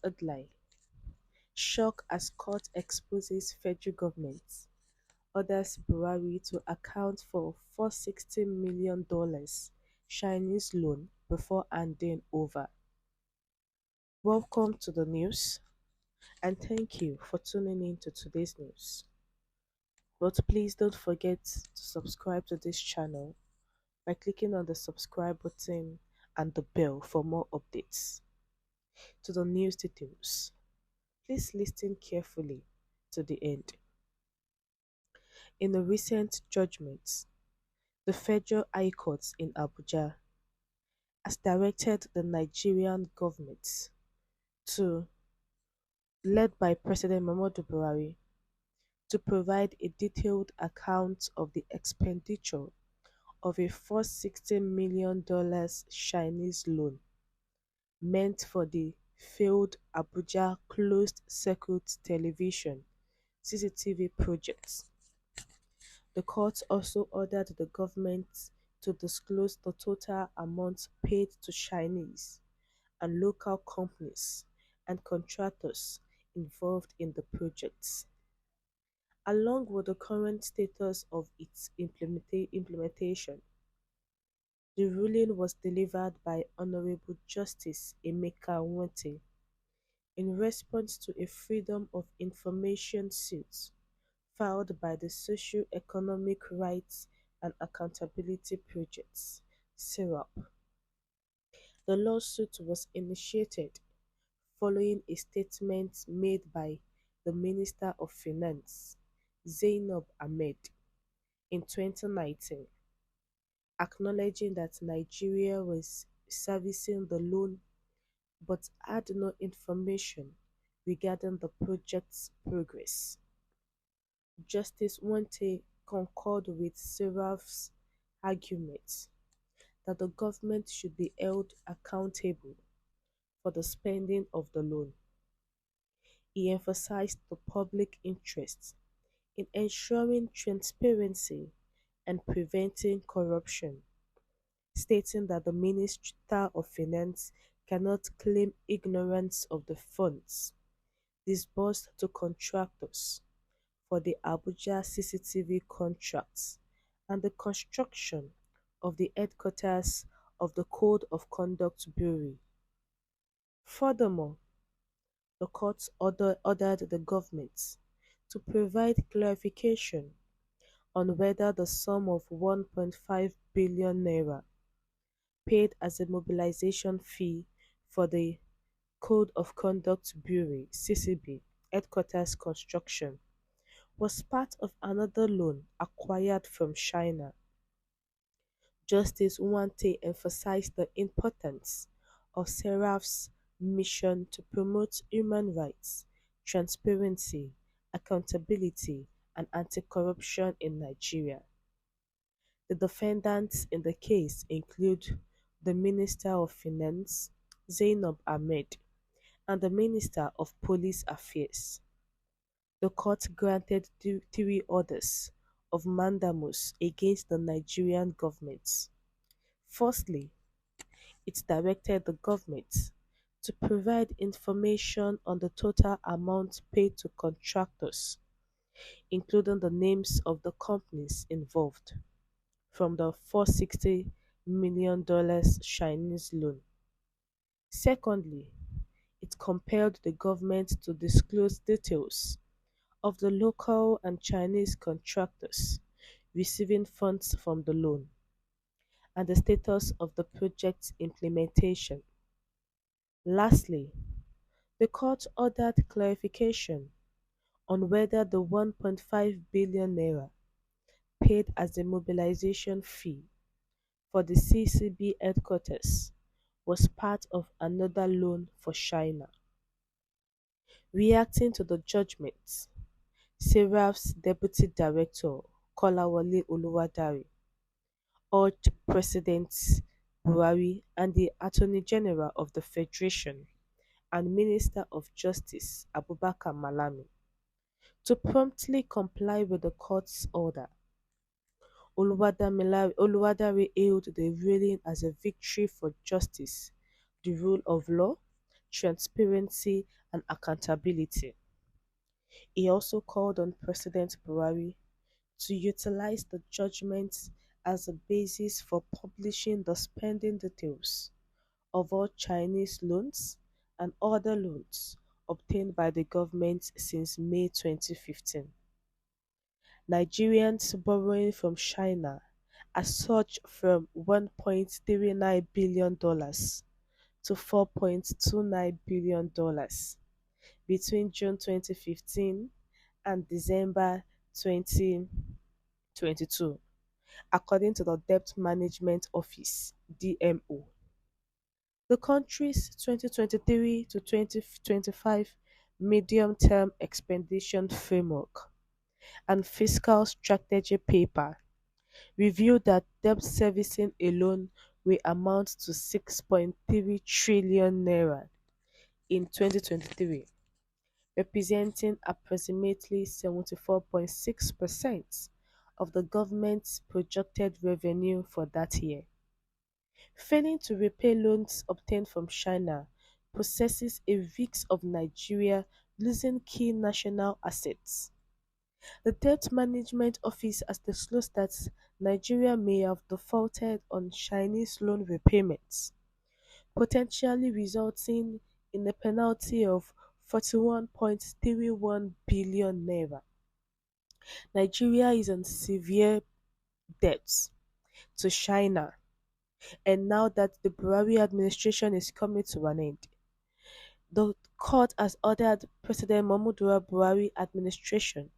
headline: Shock as court exposes federal government orders Buhari to account for $460 million Chinese loan before handing over. Welcome to the news, and thank you for tuning in to today's news. But please don't forget to subscribe to this channel by clicking on the subscribe button and the bell for more updates. To the news details, please listen carefully to the end. In a recent judgment, the Federal High Court in Abuja has directed the Nigerian government to, led by President Muhammadu Buhari, to provide a detailed account of the expenditure of a $460 million Chinese loan meant for the failed Abuja closed-circuit television (CCTV) project. The court also ordered the government to disclose the total amount paid to Chinese and local companies and contractors involved in the project, along with the current status of its implementation. The ruling was delivered by Honorable Justice Emeka Nwite in response to a Freedom of Information suit filed by the Socio-Economic Rights and Accountability Project (SERAP). The lawsuit was initiated following a statement made by the Minister of Finance, Zainab Ahmed, in 2019, acknowledging that Nigeria was servicing the loan but had no information regarding the project's progress. Justice Nwite concurred with SERAP's argument that the government should be held accountable for the spending of the loan. He emphasized the public interest in ensuring transparency and preventing corruption, stating that the Minister of Finance cannot claim ignorance of the funds disbursed to contractors for the Abuja CCTV contracts and the construction of the headquarters of the Code of Conduct Bureau. Furthermore, the court ordered the government to provide clarification on whether the sum of 1.5 billion naira paid as a mobilization fee for the Code of Conduct Bureau (CCB) headquarters construction was part of another loan acquired from China. Justice Nwite emphasized the importance of SERAP's mission to promote human rights, transparency, accountability, and anti-corruption in Nigeria. The defendants in the case include the Minister of Finance, Zainab Ahmed, and the Minister of Police Affairs. The court granted three orders of mandamus against the Nigerian government. Firstly, it directed the government to provide information on the total amount paid to contractors, including the names of the companies involved, from the $460 million Chinese loan. Secondly, it compelled the government to disclose details of the local and Chinese contractors receiving funds from the loan, and the status of the project's implementation. Lastly, the court ordered clarification on whether the 1.5 billion naira paid as a mobilization fee for the CCB headquarters was part of another loan for China. Reacting to the judgment, SERAP's Deputy Director, Kolawole Oluwadare, urged President Buhari and the Attorney General of the Federation and Minister of Justice Abubakar Malami to promptly comply with the court's order. Oluwadare hailed the ruling as a victory for justice, the rule of law, transparency, and accountability. He also called on President Buhari to utilize the judgment as a basis for publishing the spending details of all Chinese loans and other loans obtained by the government since May 2015. Nigerians borrowing from China has surged from $1.39 billion to $4.29 billion between June 2015 and December 2022, according to the Debt Management Office (DMO). The country's 2023 to 2025 Medium-Term Expenditure Framework and Fiscal Strategy paper revealed that debt servicing alone will amount to 6.3 trillion naira in 2023, representing approximately 74.6% of the government's projected revenue for that year. Failing to repay loans obtained from China poses a risk of Nigeria losing key national assets. The Debt Management Office has disclosed that Nigeria may have defaulted on Chinese loan repayments, potentially resulting in a penalty of 41.31 billion naira. Nigeria is in severe debt to China, and now that the Buhari administration is coming to an end, the court has ordered President Muhammadu Buhari administration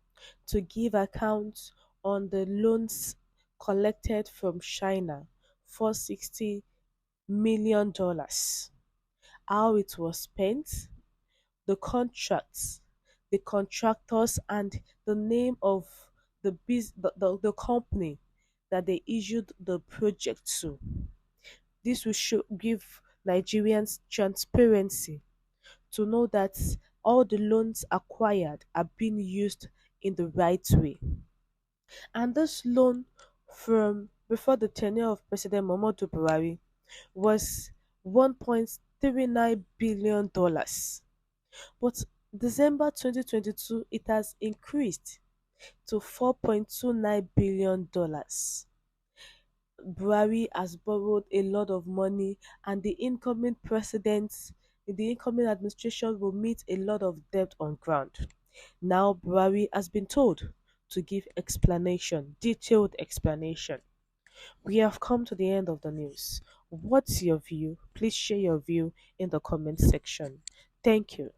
to give accounts on the loans collected from China for $60 million, how it was spent, the contracts, the contractors, and the name of the company that they issued the project to. This will give Nigerians transparency to know that all the loans acquired are being used in the right way. And this loan from before the tenure of President Muhammadu Buhari was $1.39 billion. But December 2022, it has increased to $4.29 billion. Buhari has borrowed a lot of money, and the incoming administration will meet a lot of debt on ground. Now Buhari has been told to give explanation, detailed explanation. We have come to the end of the news. What's your view? Please share your view in the comment section. Thank you.